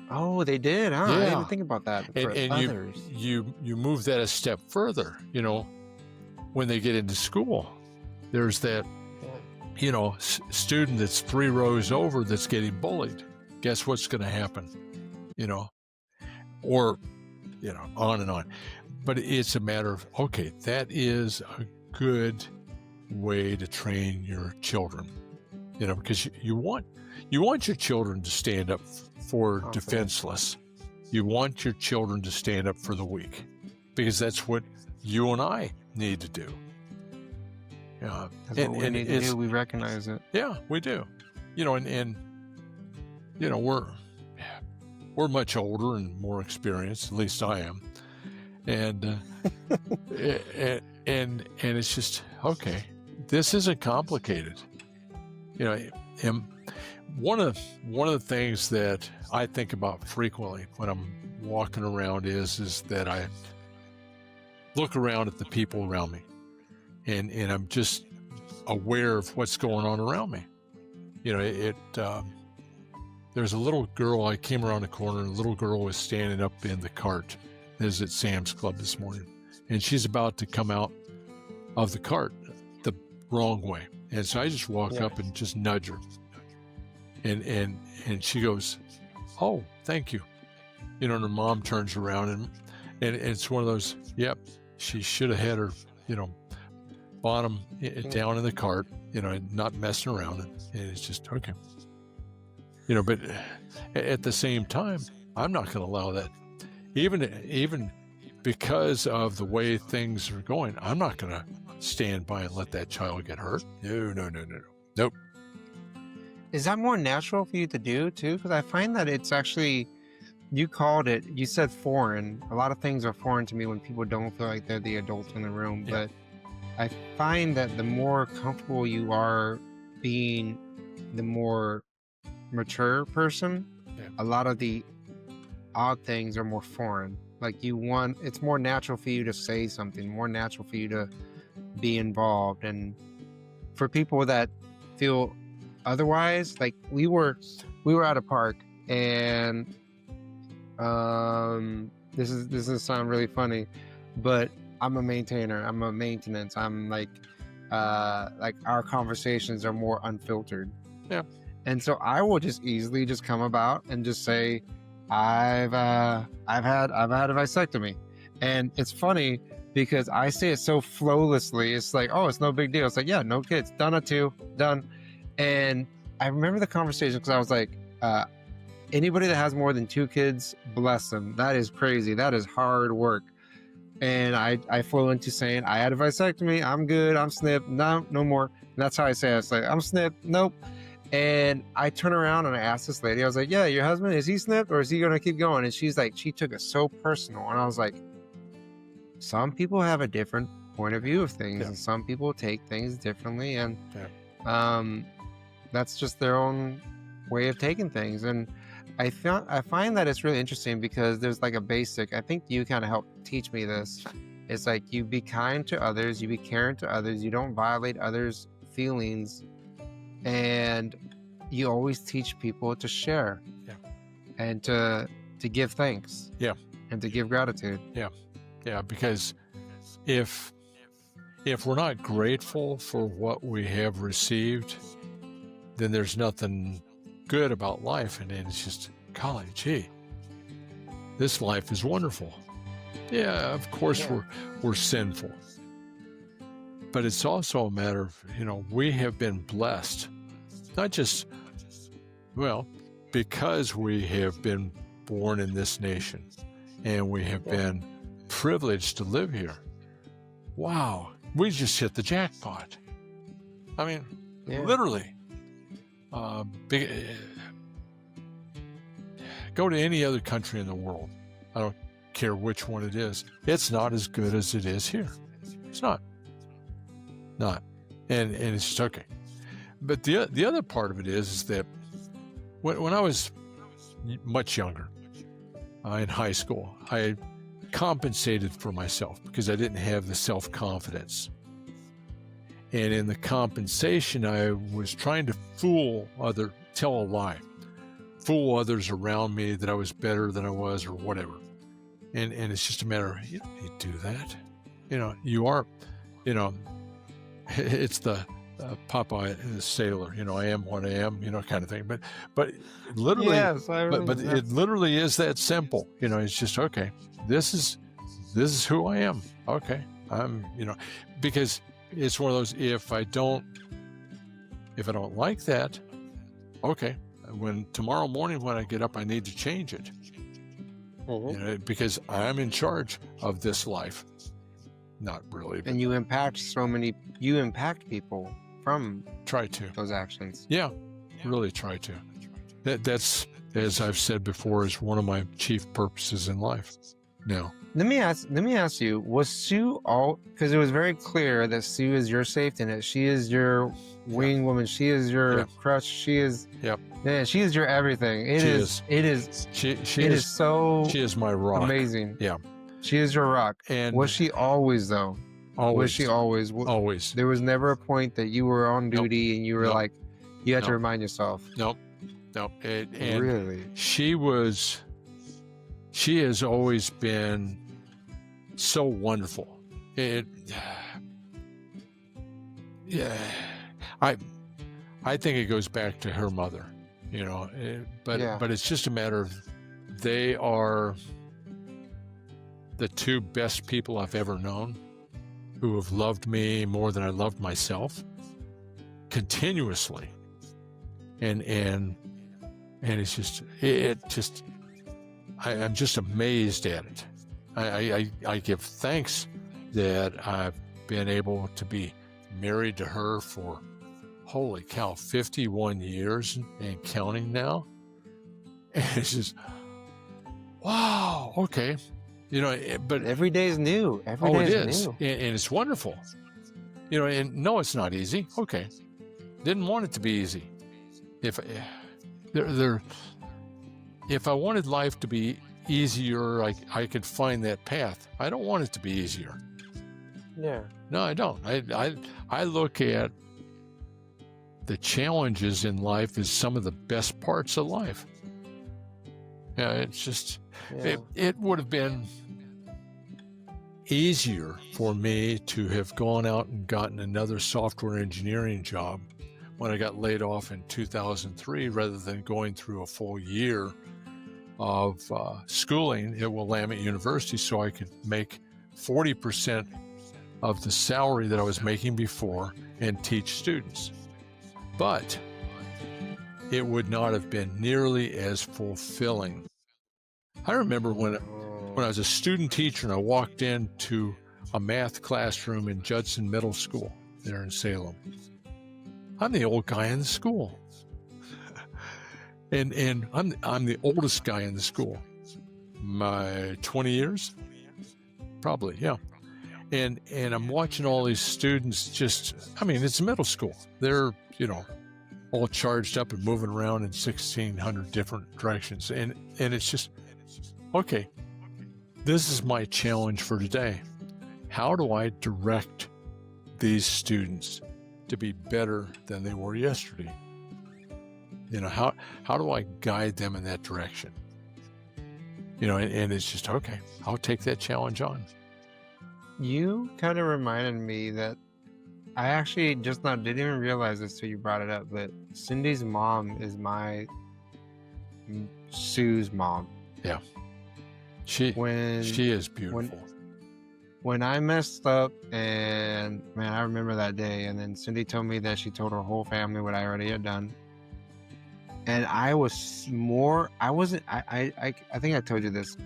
Oh, they did, huh? I didn't even Yeah. think about that for And others. you move that a step further, when they get into school, there's that, student that's 3 rows over that's getting bullied. Guess what's going to happen? Or, on and on. But it's a matter of, okay, that is a good way to train your children, because you want your children to stand up for defenseless. You want your children to stand up for the weak, because that's what you and I need to do. That's what we need to do. We recognize it. Yeah, we do. We're much older and more experienced. At least I am. And and it's just, okay, this isn't complicated. And one of the things that I think about frequently when I'm walking around is that I look around at the people around me, and I'm just aware of what's going on around me. There's a little girl. I came around the corner, and a little girl was standing up in the cart. This is at Sam's Club this morning, and she's about to come out of the cart the wrong way, and so I just walk up and just nudge her, and she goes, "Oh, thank you," and her mom turns around, and it's one of those. Yep, she should have had her, bottom down in the cart, not messing around, and it's just okay. But at the same time, I'm not going to allow that. Even because of the way things are going, I'm not going to stand by and let that child get hurt. No. Nope. Is that more natural for you to do too? Because I find that it's actually, you said foreign. A lot of things are foreign to me when people don't feel like they're the adult in the room. Yeah. But I find that the more comfortable you are being the more mature person, a lot of the odd things are more foreign. Like it's more natural for you to say something, more natural for you to be involved. And for people that feel otherwise, like we were at a park, and this is sound really funny, but I'm a maintainer. I'm a maintenance. I'm like our conversations are more unfiltered. Yeah. And so I will just easily just come about and just say, I've had a vasectomy. And it's funny because I say it so flowlessly. It's like, oh, it's no big deal. It's like, yeah, no kids, done at 2, done. And I remember the conversation because I was like, anybody that has more than 2 kids, bless them. That is crazy. That is hard work. And I flow into saying, I had a vasectomy. I'm good. I'm snipped. No more. And that's how I say it. It's like, I'm snipped. Nope. And I turn around and I asked this lady, I was like, yeah, your husband, is he snipped or is he going to keep going? And she's like, she took it so personal. And I was like, some people have a different point of view of things, and some people take things differently. And that's just their own way of taking things. And I find that it's really interesting because there's like a basic, I think you kind of helped teach me this. It's like you be kind to others, you be caring to others, you don't violate others' feelings. And you always teach people to share, and to give thanks, and to give gratitude. Because if we're not grateful for what we have received, then there's nothing good about life, and then it's just, golly gee, this life is wonderful. Yeah, of course we're sinful. But it's also a matter of, we have been blessed, not just, because we have been born in this nation and we have been privileged to live here. Wow, we just hit the jackpot. I mean, literally. Go to any other country in the world. I don't care which one it is. It's not as good as it is here. It's not. And it's just okay. But the other part of it is that when I was much younger, in high school, I compensated for myself because I didn't have the self-confidence. And in the compensation, I was trying to tell a lie fool others around me that I was better than I was or whatever. And it's just a matter of, you don't need to do that. You are, you know, it's the Popeye and the sailor, I am what I am, kind of thing. But literally, Yes, I remember but that. it literally is that simple. It's just, okay, this is who I am. Okay. I'm, because it's one of those, if I don't like that, okay, when tomorrow morning when I get up, I need to change it. Because I'm in charge of this life. Not really. And you impact people from try to. those actions. Yeah, really try to. That's, as I've said before, is one of my chief purposes in life. Now, Let me ask you, was Sue because it was very clear that Sue is your safety net. She is your wing woman. She is your crush. She is, man, she is your everything. She is my rock. Amazing. Yeah. She is your rock. And was she always though? Always. Was she always? Always. There was never a point that you were on duty and you were like, you had to remind yourself. Nope. And really? She has always been so wonderful. I think it goes back to her mother, but it's just a matter of, they are the two best people I've ever known, who have loved me more than I loved myself, continuously. And it's just, I'm just amazed at it. I give thanks that I've been able to be married to her for, holy cow, 51 years and counting now. And it's just, wow, okay. But every day is new. Every day is new. And it's wonderful. And no, it's not easy. Okay. Didn't want it to be easy. If I wanted life to be easier, I could find that path. I don't want it to be easier. Yeah. No, I don't. I look at the challenges in life as some of the best parts of life. Yeah, it's just, it would have been easier for me to have gone out and gotten another software engineering job when I got laid off in 2003, rather than going through a full year of schooling at Willamette University so I could make 40% of the salary that I was making before and teach students. But it would not have been nearly as fulfilling. I remember when I was a student teacher and I walked into a math classroom in Judson Middle School there in Salem. I'm the old guy in the school. And I'm the oldest guy in the school. My 20 years? Probably, yeah. And I'm watching all these students it's middle school. They're, all charged up and moving around in 1,600 different directions. And it's just, okay, this is my challenge for today. How do I direct these students to be better than they were yesterday? How do I guide them in that direction? And it's just, okay, I'll take that challenge on. You kind of reminded me that I actually just now didn't even realize this till you brought it up, but Cindy's mom is Sue's mom. Yeah. She is beautiful. When I messed up, and man, I remember that day, and then Cindy told me that she told her whole family what I already had done. And I think I told you this,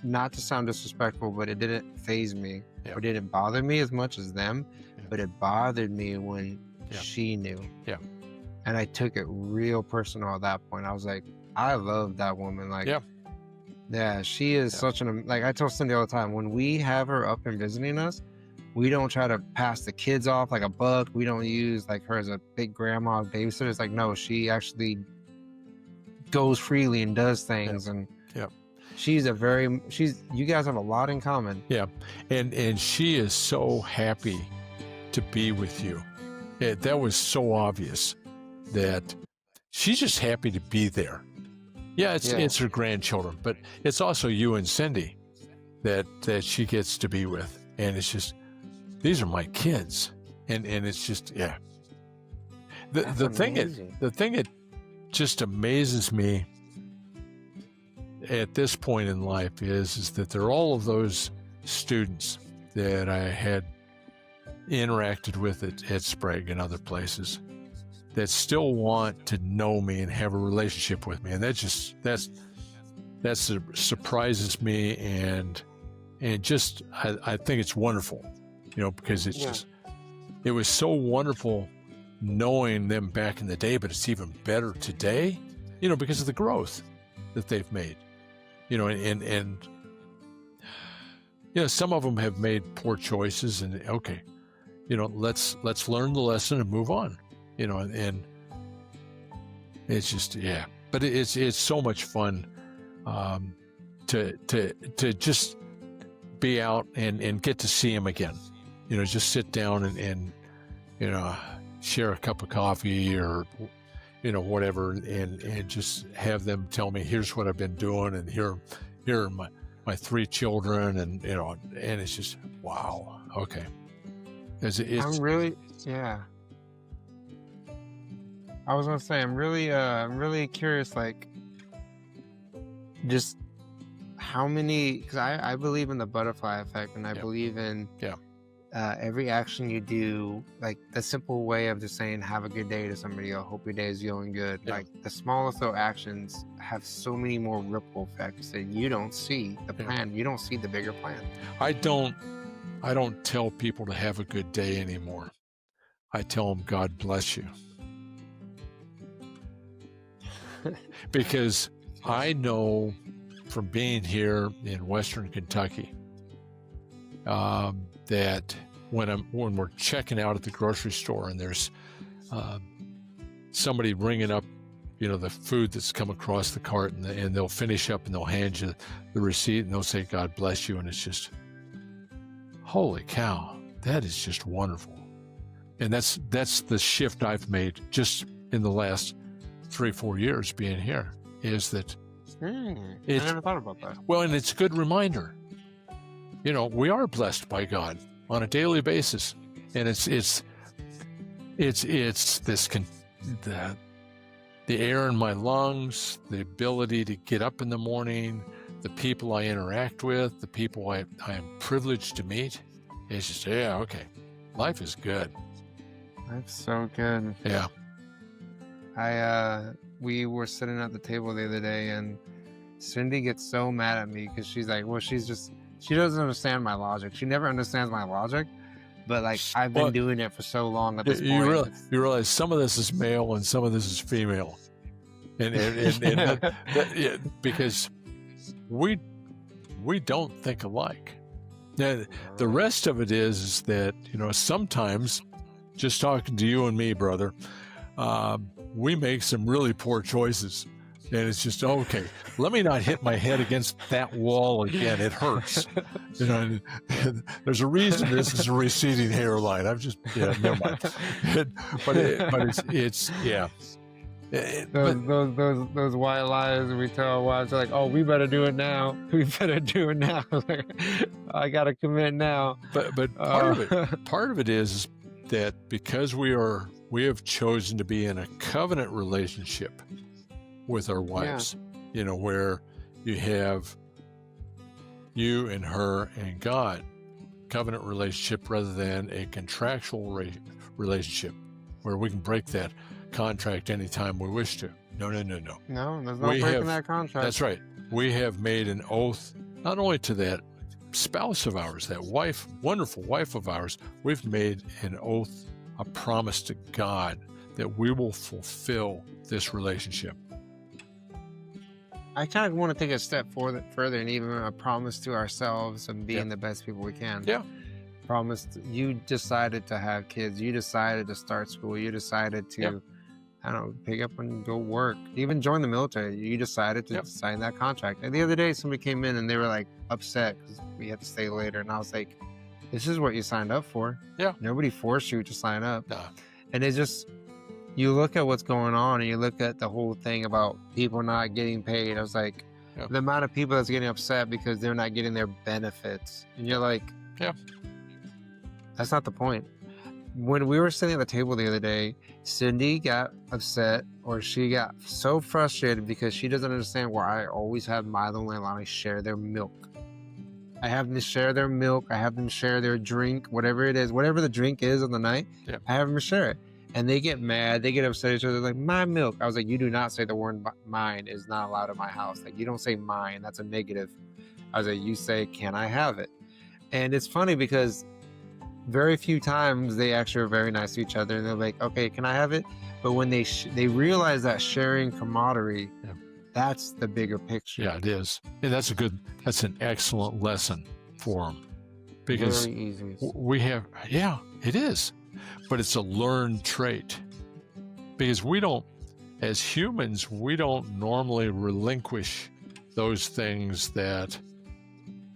not to sound disrespectful, but it didn't faze me or didn't bother me as much as them, but it bothered me when she knew. Yeah. And I took it real personal at that point. I was like, I love that woman. Like, yeah, she is such like I tell Cindy all the time, when we have her up and visiting us, we don't try to pass the kids off like a buck. We don't use like her as a big grandma babysitter. It's like, no, she actually goes freely and does things. And you guys have a lot in common. Yeah. And she is so happy to be with you. That was so obvious that she's just happy to be there. Yeah, Yeah. it's her grandchildren, but it's also you and Cindy that she gets to be with, and it's just, these are my kids, and it's just, yeah. That's The amazing. thing that just amazes me at this point in life is that there are all of those students that I had interacted with at Sprague and other places that still want to know me and have a relationship with me, and that surprises me, and just I think it's wonderful, because it's just, it was so wonderful knowing them back in the day, but it's even better today, because of the growth that they've made, and some of them have made poor choices, and okay, let's learn the lesson and move on, and it's just, yeah, but it's so much fun to just be out and get to see him again, just sit down and share a cup of coffee or whatever, and just have them tell me, here's what I've been doing, and here are my 3 children, and and it's just, wow, okay. I'm really, yeah. I was gonna say, I'm really curious, like, just how many, because I believe in the butterfly effect, and I believe in every action you do, like the simple way of just saying have a good day to somebody, or hope your day is going good. Like the smallest little actions have so many more ripple effects that you don't see the plan. You don't see the bigger plan. I don't tell people to have a good day anymore. I tell them, God bless you. Because I know from being here in Western Kentucky that when we're checking out at the grocery store and there's somebody ringing up, the food that's come across the cart, and they'll finish up and they'll hand you the receipt and they'll say, God bless you. And it's just, holy cow, that is just wonderful. And that's the shift I've made just in the last 3-4 years being here, is that I never thought about that. Well, and it's a good reminder. We are blessed by God on a daily basis, and it's this the air in my lungs, the ability to get up in the morning, the people I interact with, the people I am privileged to meet. It's just, yeah, okay, life is good. Life's so good. Yeah. We were sitting at the table the other day, and Cindy gets so mad at me because she's like, well, she doesn't understand my logic. She never understands my logic, but like I've been doing it for so long at this point. You realize some of this is male and some of this is female, and because we don't think alike. Now, the rest of it is that sometimes, just talking to you and me, brother, we make some really poor choices. And it's just, okay, let me not hit my head against that wall again. It hurts. There's a reason this is a receding hairline. Never mind. But it's yeah. Those white lies we tell our wives, like, oh, we better do it now. We better do it now. I gotta commit now. But part of it is that because we have chosen to be in a covenant relationship with our wives, where you have you and her and God, covenant relationship rather than a contractual relationship where we can break that contract anytime we wish to. No. No, there's no breaking that contract. That's right. We have made an oath, not only to that spouse of ours, that wife, wonderful wife of ours, we've made an oath, a promise to God that we will fulfill this relationship. I kind of want to take a step further, and even a promise to ourselves of being the best people we can. Yeah. Promised. You decided to have kids. You decided to start school. You decided to, I don't know, pick up and go work. Even join the military. You decided to sign that contract. And the other day, somebody came in and they were like upset because we had to stay later. And I was like, this is what you signed up for. Yeah. Nobody forced you to sign up. Nah. And it's just, you look at what's going on and you look at the whole thing about people not getting paid. I was like, Yeah. the amount of people that's getting upset because they're not getting their benefits. And you're like, Yeah. that's not the point. When we were sitting at the table the other day, Cindy got upset, or she got so frustrated because she doesn't understand why I always have Milo and Leilani share their milk. I have them share their milk. I have them share their drink, whatever it is, whatever the drink is on the night. Yeah. I have them share it. And they get mad. They get upset at each other. Like, my milk. I was like, you do not say the word mine is not allowed in my house. Like, you don't say mine. That's a negative. I was like, you say, can I have it? And it's funny because very few times they actually are very nice to each other. And they're like, okay, can I have it? But when they realize that sharing camaraderie, Yeah. that's the bigger picture. Yeah, it is. And that's an excellent lesson for them. Because very easy. we have, yeah, it is. But it's a learned trait. Because we don't, as humans, we don't normally relinquish those things that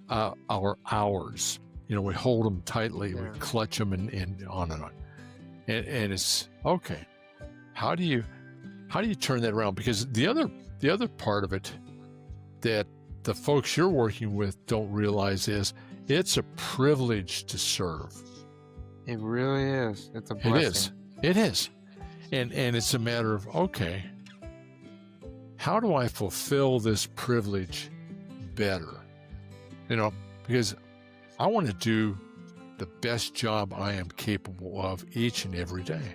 are ours. You know, we hold them tightly, Yeah. we clutch them, and on and on. And it's okay. How do you turn that around? Because the other part of it that the folks you're working with don't realize is it's a privilege to serve. It really is. It's a blessing. It is. And it's a matter of, okay, how do I fulfill this privilege better? You know, because I want to do the best job I am capable of each and every day.